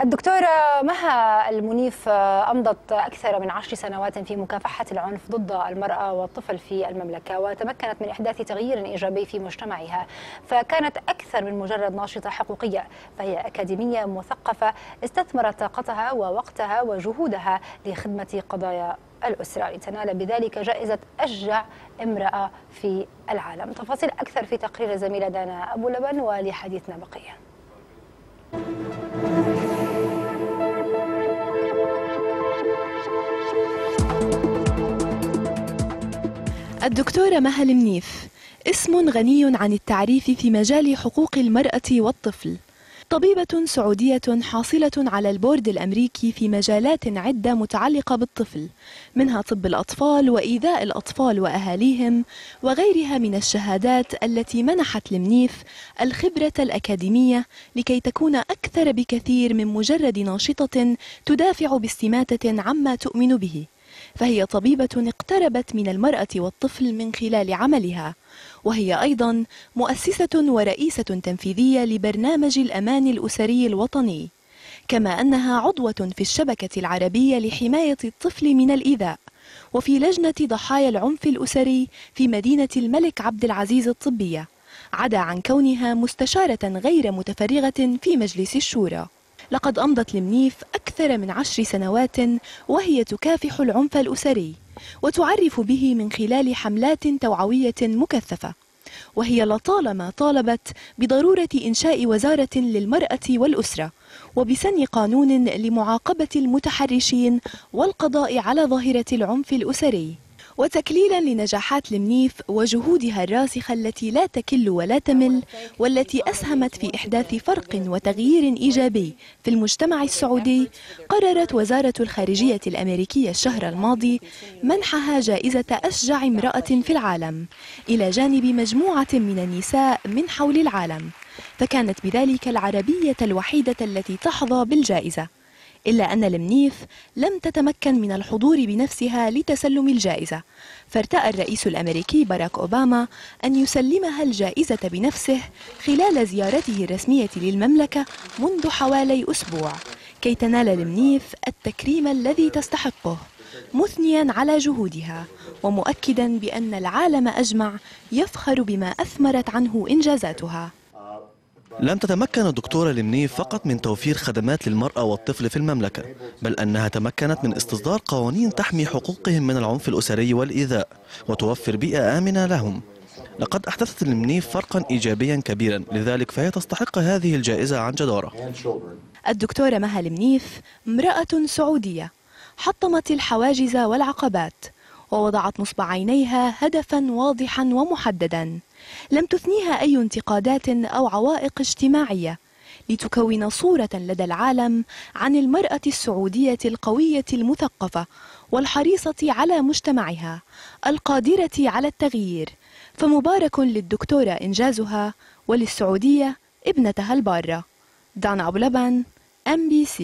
الدكتورة مها المنيف أمضت أكثر من 10 سنوات في مكافحة العنف ضد المرأة والطفل في المملكة، وتمكنت من إحداث تغيير إيجابي في مجتمعها، فكانت أكثر من مجرد ناشطة حقوقية، فهي أكاديمية مثقفة استثمرت طاقتها ووقتها وجهودها لخدمة قضايا الأسرة لتنال بذلك جائزة أشجع امرأة في العالم. تفاصيل أكثر في تقرير الزميلة دانا أبو لبن، ولحديثنا بقية. الدكتورة مها المنيف اسم غني عن التعريف في مجال حقوق المرأة والطفل، طبيبة سعودية حاصلة على البورد الأمريكي في مجالات عدة متعلقة بالطفل، منها طب الأطفال وإيذاء الأطفال وأهاليهم وغيرها من الشهادات التي منحت المنيف الخبرة الأكاديمية لكي تكون أكثر بكثير من مجرد ناشطة تدافع باستماتة عما تؤمن به. فهي طبيبة اقتربت من المرأة والطفل من خلال عملها، وهي أيضا مؤسسة ورئيسة تنفيذية لبرنامج الأمان الأسري الوطني، كما أنها عضوة في الشبكة العربية لحماية الطفل من الإيذاء، وفي لجنة ضحايا العنف الأسري في مدينة الملك عبد العزيز الطبية، عدا عن كونها مستشارة غير متفرغة في مجلس الشورى. لقد أمضت المنيف أكثر من 10 سنوات وهي تكافح العنف الأسري وتعرف به من خلال حملات توعوية مكثفة، وهي لطالما طالبت بضرورة إنشاء وزارة للمرأة والأسرة وبسن قانون لمعاقبة المتحرشين والقضاء على ظاهرة العنف الأسري. وتكليلا لنجاحات المنيف وجهودها الراسخة التي لا تكل ولا تمل، والتي أسهمت في إحداث فرق وتغيير إيجابي في المجتمع السعودي، قررت وزارة الخارجية الأمريكية الشهر الماضي منحها جائزة أشجع امرأة في العالم إلى جانب مجموعة من النساء من حول العالم، فكانت بذلك العربية الوحيدة التي تحظى بالجائزة. إلا أن المنيف لم تتمكن من الحضور بنفسها لتسلم الجائزة، فارتأى الرئيس الأمريكي باراك أوباما أن يسلمها الجائزة بنفسه خلال زيارته الرسمية للمملكة منذ حوالي أسبوع، كي تنال المنيف التكريم الذي تستحقه، مثنيا على جهودها ومؤكدا بأن العالم أجمع يفخر بما أثمرت عنه إنجازاتها. لم تتمكن الدكتورة المنيف فقط من توفير خدمات للمرأة والطفل في المملكة، بل أنها تمكنت من استصدار قوانين تحمي حقوقهم من العنف الأسري والإيذاء وتوفر بيئة آمنة لهم. لقد أحدثت المنيف فرقا إيجابيا كبيرا، لذلك فهي تستحق هذه الجائزة عن جدارة. الدكتورة مها المنيف امرأة سعودية حطمت الحواجز والعقبات، ووضعت نصب عينيها هدفا واضحا ومحددا، لم تثنيها أي انتقادات أو عوائق اجتماعية، لتكون صورة لدى العالم عن المرأة السعودية القوية المثقفة والحريصة على مجتمعها القادرة على التغيير. فمبارك للدكتورة إنجازها، وللسعودية ابنتها البارة. دانا أبو لبن، MBC.